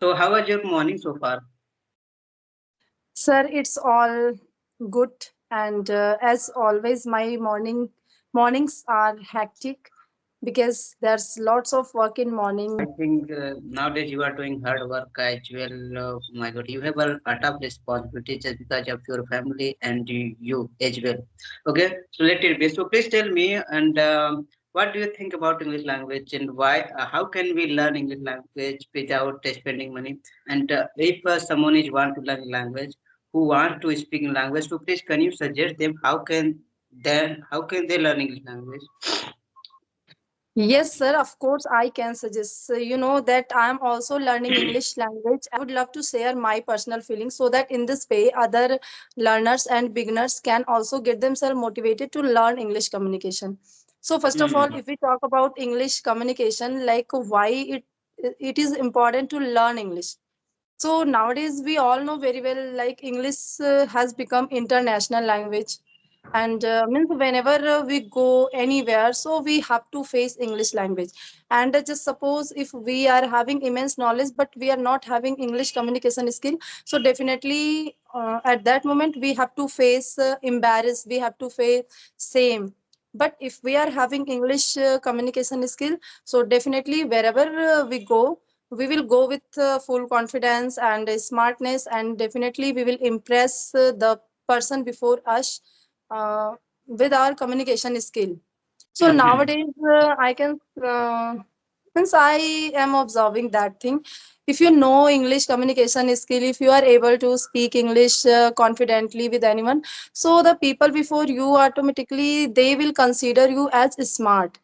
So, how was your morning so far? Sir, it's all good, and as always, my mornings are hectic because there's lots of work in morning. I think nowadays you are doing hard work as well. My God, you have a lot of responsibility just because of your family and you as well. Okay, so let it be. So please tell me, and what do you think about English language and why? How can we learn English language without spending money? And if someone is want to learn language, who want to speak in language, so please can you suggest them how can they learn English language? Yes, sir, of course, I can suggest. You know that I'm also learning English language. I would love to share my personal feelings so that in this way, other learners and beginners can also get themselves motivated to learn English communication. So, first of all, Hmm. if we talk about English communication, like why it is important to learn English. So nowadays we all know very well like English has become international language, and means whenever we go anywhere, so we have to face English language. And just suppose if we are having immense knowledge but we are not having English communication skill, so definitely at that moment we have to face embarrassed, we have to face same. But if we are having English communication skill, so definitely wherever we go, we will go with full confidence and smartness, and definitely we will impress the person before us with our communication skill. So nowadays I can since I am observing that thing, if you know English communication skill, if you are able to speak English confidently with anyone, so the people before you automatically they will consider you as smart.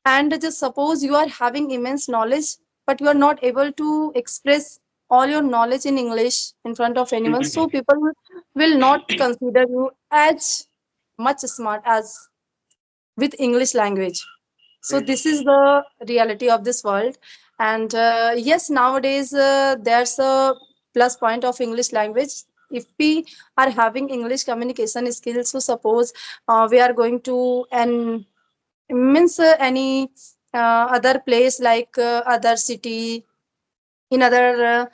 And just suppose you are having immense knowledge but you are not able to express all your knowledge in English in front of anyone, so people will not consider you as much smart as with English language. So Great. this is the reality of this world. And yes, nowadays there's a plus point of English language. If we are having English communication skills, so suppose we are going to an means any other place like other city in other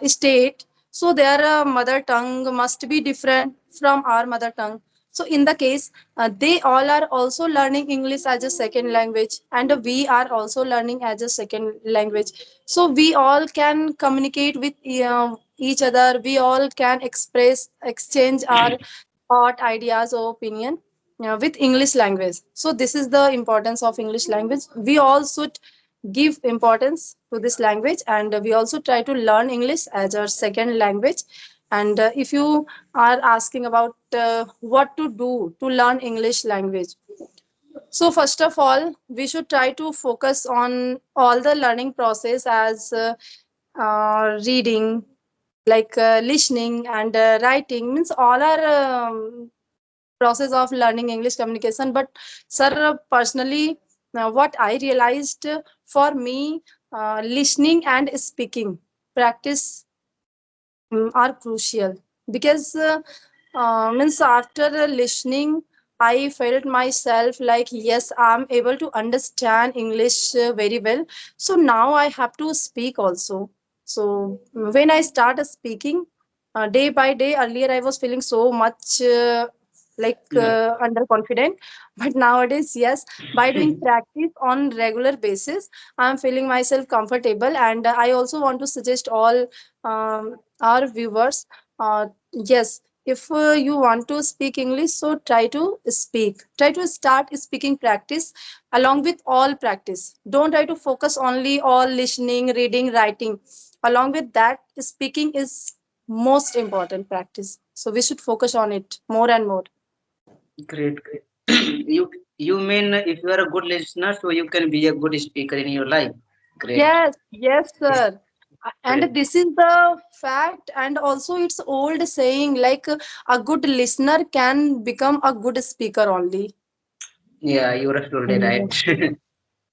state, so their mother tongue must be different from our mother tongue. So in the case they all are also learning English as a second language, and we are also learning as a second language. So we all can communicate with each other, we all can express exchange our thought, ideas or opinion with English language. So this is the importance of English language. We all should give importance to this language, and we also try to learn English as our second language. And if you are asking about what to do to learn English language, so first of all we should try to focus on all the learning process as reading, like listening and writing, means all are process of learning English communication. But sir, personally, what I realized, for me, listening and speaking practice are crucial, because means after listening I felt myself like yes, I'm able to understand English very well. So now I have to speak also. So when I started speaking day by day, earlier I was feeling so much like Yeah. underconfident, but nowadays yes, by doing practice on regular basis I'm feeling myself comfortable. And I also want to suggest all our viewers, yes, if you want to speak English, so try to start speaking practice along with all practice. Don't try to focus only on listening, reading, writing. Along with that, speaking is most important practice, so we should focus on it more and more. Great, great. You mean if you are a good listener, so you can be a good speaker in your life. Great. Yes, yes, sir. Great. And this is the fact, and also it's old saying like a good listener can become a good speaker only. Yeah, you are absolutely right. Yes.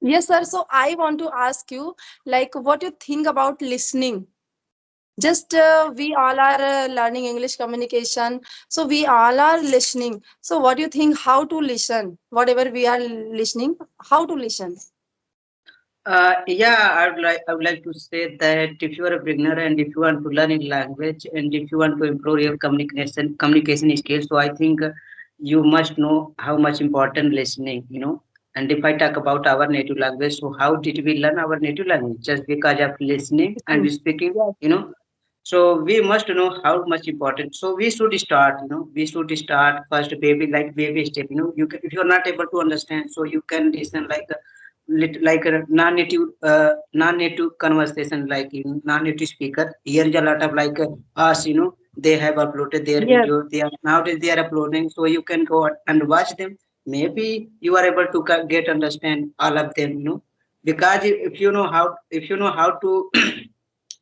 Yes, sir. So I want to ask you, like, what you think about listening? Just we all are learning English communication, so we all are listening. So what do you think? How to listen? Whatever we are listening, how to listen? Yeah, I would like to say that if you are a beginner and if you want to learn a language and if you want to improve your communication skills, so I think you must know how much important listening, And if I talk about our native language, so how did we learn our native language? Just because of listening and we speaking, Yes. So we must know how much important. So we should start, we should start first baby like baby step. If you're not able to understand, so you can listen like like a non-native conversation, like non-native speaker. Here is a lot of like us, they have uploaded their Yes. video. They are nowadays they are uploading, so you can go and watch them. Maybe you are able to get understand all of them, because if you know how to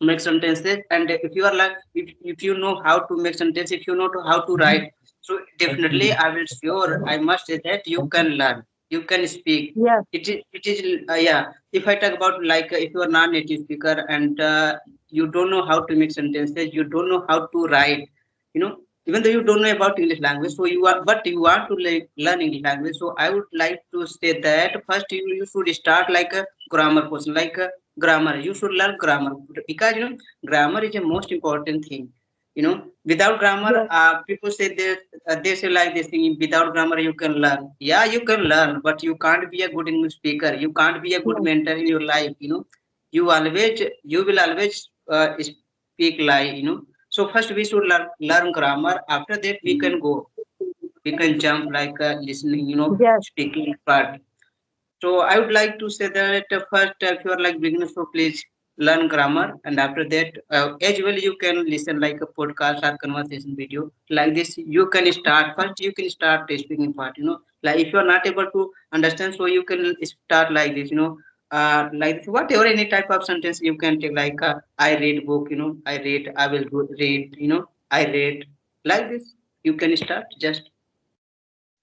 make sentences, and if you are like if you know how to make sentence, if you know how to write, so definitely I will sure I must say that you can learn, you can speak. Yes. It is yeah. If I talk about like if you are non-native speaker and you don't know how to make sentences, you don't know how to write, you know even though you don't know about English language, so you are but you want to like learn English language, so I would like to say that first you should start like a grammar portion, like a grammar. You should learn grammar, because grammar is the most important thing. Without grammar, Yes. people say they say like this thing, without grammar you can learn. Yeah, you can learn, but you can't be a good English speaker, you can't be a good Yes. mentor in your life. You will always speak lie. So first we should learn grammar. After that we can go, we can jump like listening, Yes. speaking part. So I would like to say that first, if you are like beginner, so please learn grammar, and after that, as well you can listen like a podcast or conversation video like this. You can start first. You can start the speaking part. Like if you are not able to understand, so you can start like this. Like whatever any type of sentence you can take, like I read book. I read. I will read. I read like this. You can start just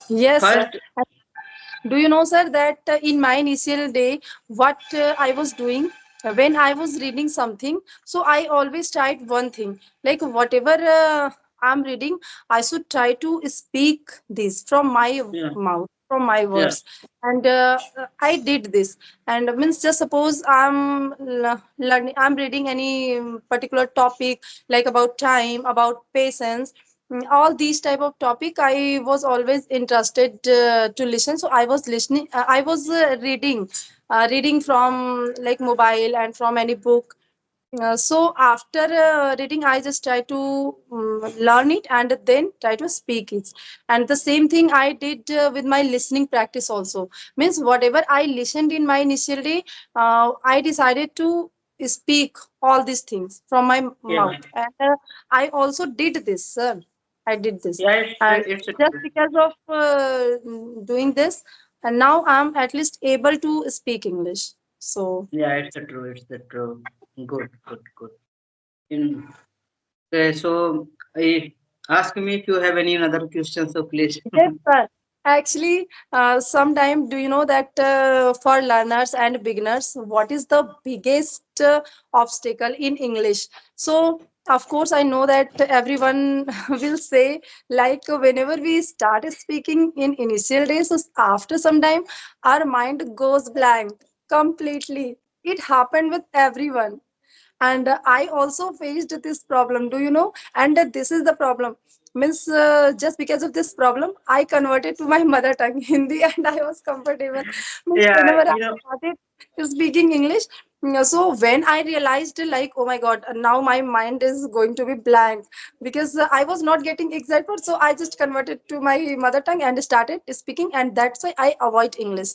Yes, sir. first. Do you know, sir, that in my initial day, what I was doing when I was reading something, so I always tried one thing, like whatever I'm reading, I should try to speak this from my Yeah. mouth, from my Yeah. words. And I did this. And means just suppose learning, I'm reading any particular topic, like about time, about patience, all these type of topic I was always interested to listen, so I was listening, I was reading from like mobile and from any book. So after reading, I just try to learn it and then try to speak it. And the same thing I did with my listening practice also. Means whatever I listened in my initial day, I decided to speak all these things from my Yeah. mouth. And I also did this, sir. I did this. Yeah, And it's a just because of doing this, and now I'm at least able to speak English. So Yeah, it's a true. It's a true. Good, good, good. In, so, ask me if you have any other questions, so please. yes, sir. Actually, sometime do you know that for learners and beginners, what is the biggest obstacle in English? So, of course, I know that everyone will say, like, whenever we start speaking in initial days, so after some time, our mind goes blank completely. It happened with everyone, and I also faced this problem, do you know? And this is the problem, means just because of this problem I converted to my mother tongue Hindi, and I was comfortable, means Yeah, whenever I started speaking English. So when I realized, like, oh my god, now my mind is going to be blank, because I was not getting exact words, so I just converted to my mother tongue and started speaking, and that's why I avoid English.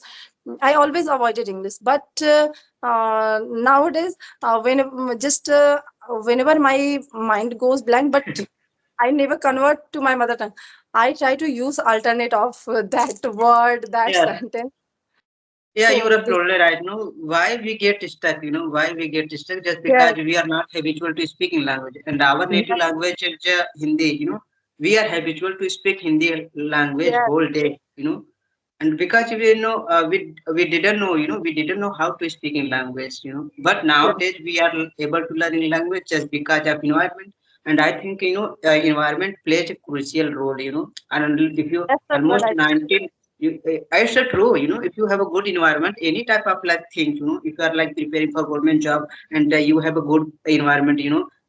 I always avoided English, but nowadays, whenever my mind goes blank, but I never convert to my mother tongue. I try to use alternate of that word, that yeah, sentence. yeah. You So are this, absolutely right. Why we get stuck? Why we get stuck? Just because yes, we are not habitual to speaking language, and our native yes, language is Hindi. We are habitual to speak Hindi language yes, whole day. And because we didn't know, we didn't know how to speak in language. But yes, nowadays we are able to learn in language just because of environment. And I think environment plays a crucial role. And if you that's what almost I think. 90, I said true. If you have a good environment, any type of like things, if you are like preparing for government job and you have a good environment,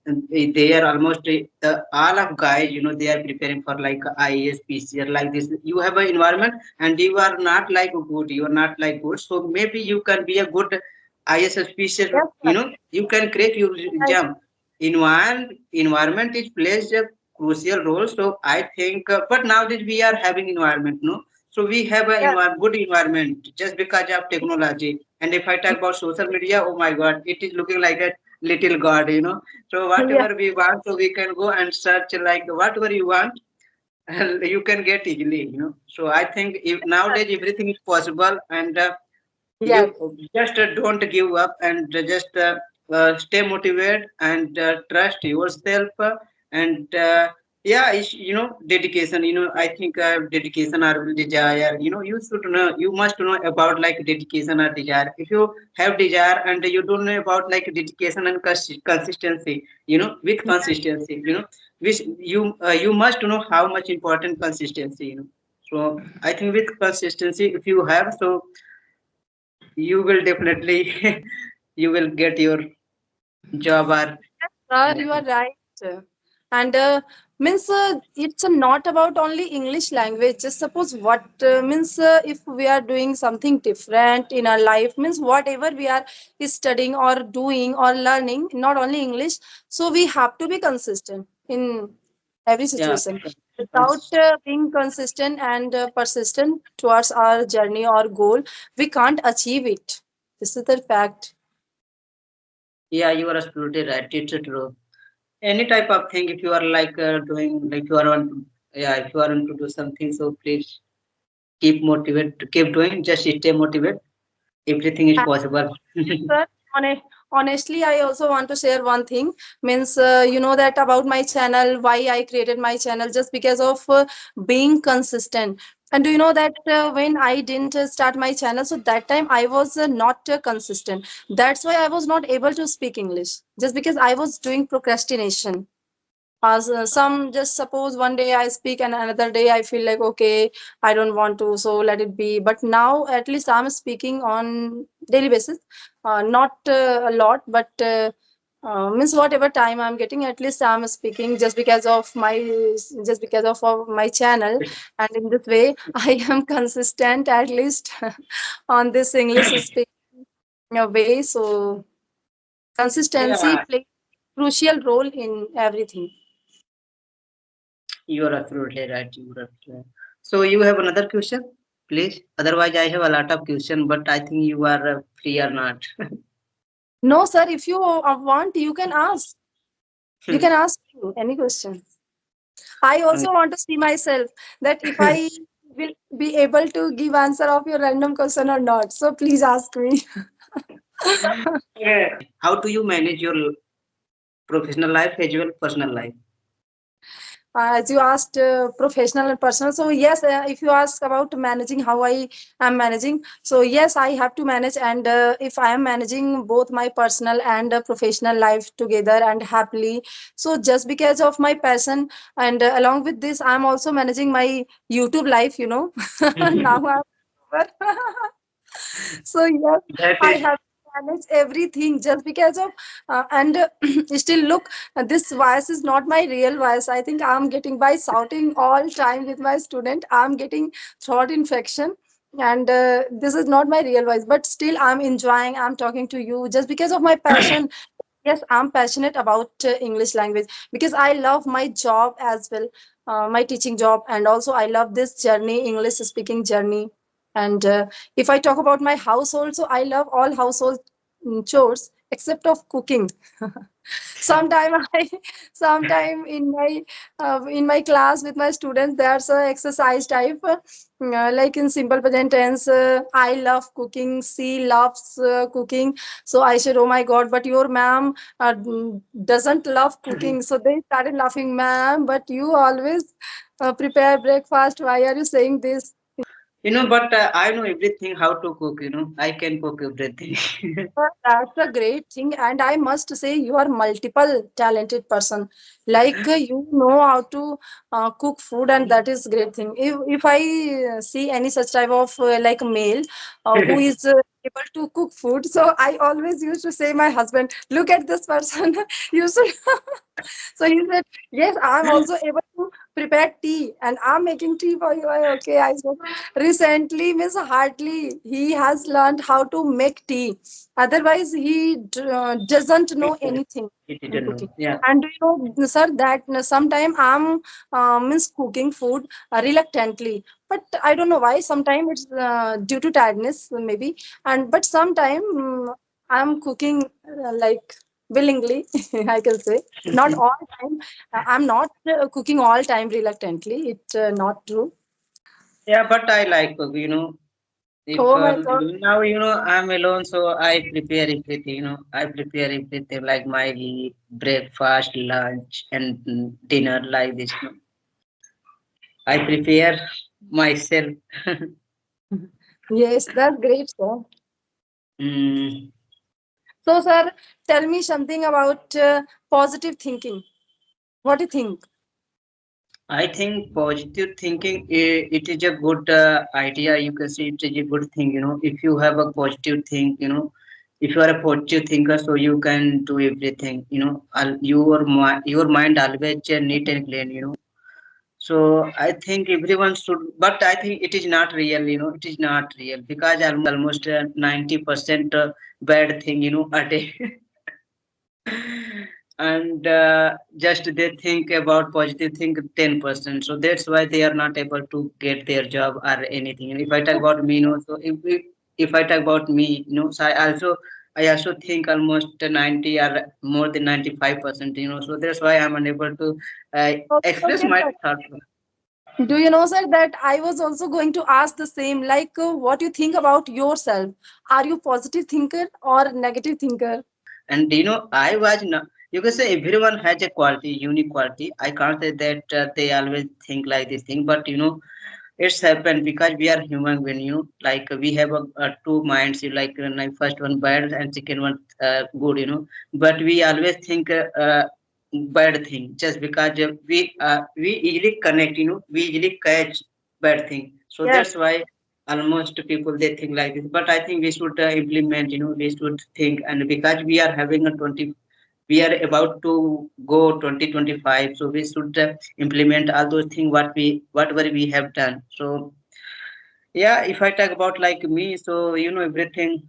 and they are almost all of guys, they are preparing for like IAS, PCR, like this. You have an environment and you are not like good, you are not like good. So maybe you can be a good IAS, PCR, Yes, sir. you can create your Right. exam. Environment is plays a crucial role. So I think, but nowadays we are having environment, no? So we have a Yes. good environment just because of technology. And if I talk about social media, oh my God, it is looking like a little God. So Yeah. whatever we want, so we can go and search like whatever you want, and you can get easily. So I think if nowadays everything is possible, and you Yes. just don't give up and just stay motivated and trust yourself and yeah, dedication. I think dedication or desire. You should know, you must know about like dedication or desire. If you have desire and you don't know about like dedication and consistency, with consistency, which you must know how much important consistency. So I think with consistency, if you have, so you will definitely you will get your job or Sir, you are anything. right. And means it's not about only English language. Just suppose what means if we are doing something different in our life, means whatever we are studying or doing or learning, not only English. So we have to be consistent in every Yeah, situation. Without cons- being consistent and persistent towards our journey or goal, we can't achieve it. This is the fact. yeah, you are absolutely right. It's true. Any type of thing, if you are like doing, like you are on, yeah, if you are on to do something, so please keep motivated, keep doing, just stay motivated. Everything is possible. Sir, honestly, I also want to share one thing. Means, you know that about my channel, why I created my channel, just because of being consistent. And do you know that when I didn't start my channel, so that time I was not consistent. That's why I was not able to speak English, just because I was doing procrastination. As some just suppose one day I speak and another day I feel like okay, I don't want to, so let it be. But now at least I'm speaking on daily basis, not a lot, but means whatever time I'm getting, at least I'm speaking just because of my channel, and in this way I am consistent at least on this English speaking way. So consistency Yeah, plays crucial role in everything. you are absolutely right. You are absolutely right. So you have another question, please. Otherwise, I have a lot of question, but I think you are free or not. No, sir. If you want, you can ask. You can ask me any question. I also want to see myself that if I will be able to give answer of your random question or not. So please ask me. How do you manage your professional life as well personal life? As you asked professional and personal, so yes, if you ask about managing, how I am managing, so yes, I have to manage. And if I am managing both my personal and professional life together and happily, so just because of my passion, and along with this I'm also managing my YouTube life, now I'm so yes, That I is, have managed everything just because of and still look, this voice is not my real voice. I think I'm getting, by shouting all time with my student, I'm getting throat infection. And this is not my real voice, but still I'm enjoying, I'm talking to you just because of my passion. Yes, I'm passionate about English language because I love my job as well, my teaching job, and also I love this journey, English speaking journey. And if I talk about my household, so I love all household chores except of cooking. Sometime I sometime in my class with my students, there's a exercise type, like in simple present tense, I love cooking, she loves cooking. So I said, oh my god, but your ma'am doesn't love cooking. So they started laughing, ma'am, but you always prepare breakfast, why are you saying this? But I know everything how to cook. I can cook everything. That's a great thing, and I must say you are multiple talented person. Like you know how to cook food, and that is great thing. If I see any such type of like male who is able to cook food, so I always used to say my husband, look at this person. You should. So he said, yes, I'm also able to prepare tea, and I'm making tea for you. Okay, I said recently, Miss Hartley, he has learned how to make tea. Otherwise, he doesn't know anything It in didn't know. cooking. Yeah. And do you know, sir, that sometime I'm means cooking food reluctantly, but I don't know why. Sometimes it's due to tiredness, maybe, and but sometime I'm cooking like willingly. I can say not all time. I'm not cooking all time reluctantly. It's not true. Yeah, but I like cook. If Oh my god. now I'm alone, so I prepare everything. I prepare everything like my breakfast, lunch, and dinner like this. I prepare myself. Yes, that's great, sir. Mm, So, sir, tell me something about positive thinking. What do you think? I think positive thinking it is a good idea. You can say it is a good thing. If you have a positive think, if you are a positive thinker, so you can do everything. Your mind always neat and clean. So I think everyone should, but I think it is not real. It is not real because almost 90% bad thing. A day. And just they think about positive think 10%, so that's why they are not able to get their job or anything. And if I talk about me, so if I talk about me, so I also think almost 90 or more than 95%, so that's why I'm unable to express Okay, my sir. thought. Do you know, sir, that I was also going to ask the same, like what you think about yourself? Are you positive thinker or negative thinker? And I was not, you can say everyone has a quality, unique quality. I can't say that they always think like this thing, but it's happened because we are human when like we have two minds, like first one bad and second one good, but we always think bad thing just because we easily connect, we easily catch bad thing, so Yes. that's why almost people they think like this. But I think we should implement, we should think, and because we are having a 20, we are about to go 2025, so we should implement all those things whatever we have done. So yeah, if I talk about like me, so everything.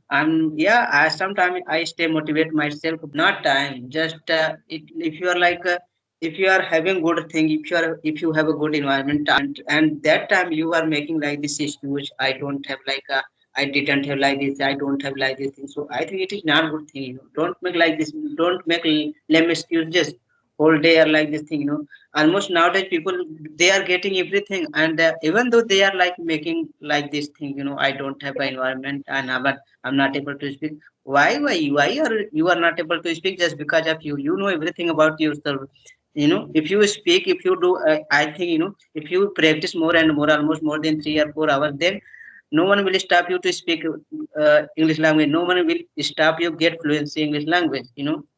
Yeah, I sometimes I stay motivate myself, not time. Just if you are like if you are having good thing, if you have a good environment, and that time you are making like this excuse. I don't have like I didn't have like this. I don't have like this thing. So I think it is not good thing. Don't make like this. Don't make lame excuses. Whole day are like this thing. Almost nowadays people they are getting everything, and even though they are like making like this thing, I don't have an environment, and I'm not able to speak. Why are you are not able to speak? Just because of you know everything about yourself. If you speak, if you do I think, if you practice more and more, almost more than 3 or 4 hours, then no one will stop you to speak English language. No one will stop you get fluency English language.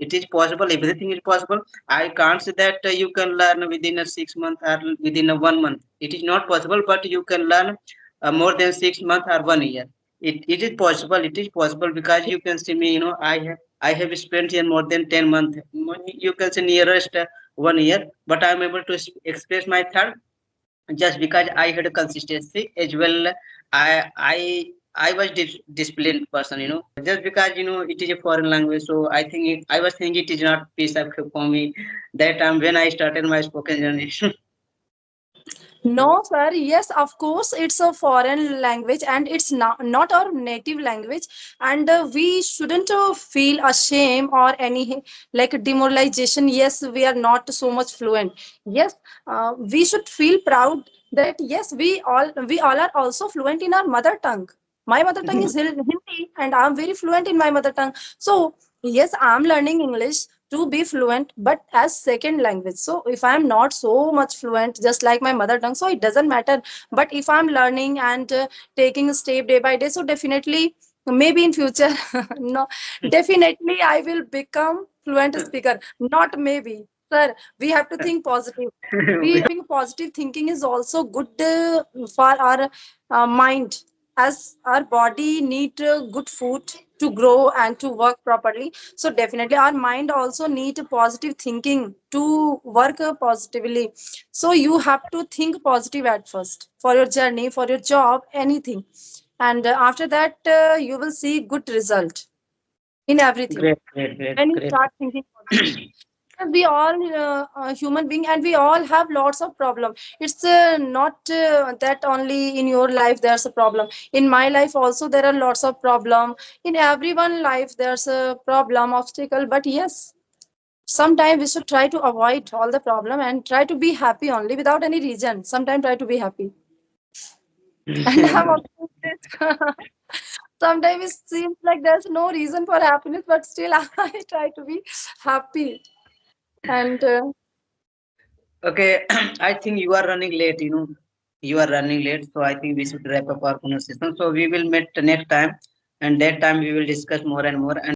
It is possible, everything is possible. I can't say that you can learn within a 6 month or within a 1 month. It is not possible, but you can learn more than 6 months or 1 year. It is possible. It is possible because you can see me. I have spent here more than 10 months. You can say nearest 1 year, but I am able to express my thought just because I had a consistency as well. I was disciplined person. Just because it is a foreign language, so I was thinking it is not piece of cake for me. That time when I started my spoken journey. No, sir. Yes, of course, it's a foreign language and it's not our native language. And we shouldn't feel ashamed or any like demoralization. Yes, we are not so much fluent. Yes, we should feel proud that yes, we all are also fluent in our mother tongue. My mother tongue is Hindi, and I'm very fluent in my mother tongue. So yes, I'm learning English, to be fluent, but as second language. So if I'm not so much fluent, just like my mother tongue, so it doesn't matter. But if I'm learning and taking a step day by day, so definitely, maybe in future, no, definitely I will become fluent speaker. Not maybe, sir. We have to think positive. We having positive thinking is also good for our mind, as our body need good food to grow and to work properly. So definitely our mind also need positive thinking to work positively. So you have to think positive at first for your journey, for your job, anything, and after that you will see good result in everything Great, great, great, when you great. start thinking positive. Because we all human being, and we all have lots of problem. It's not that only in your life there's a problem. In my life also there are lots of problem. In everyone life there's a problem, obstacle. But yes, sometimes we should try to avoid all the problem and try to be happy only without any reason. Sometimes try to be happy. And I'm also this. Sometimes it seems like there's no reason for happiness, but still I try to be happy. And Okay, I think you are running late, you know. You are running late, so I think we should wrap up our conversation. So we will meet next time, and that time we will discuss more and more. And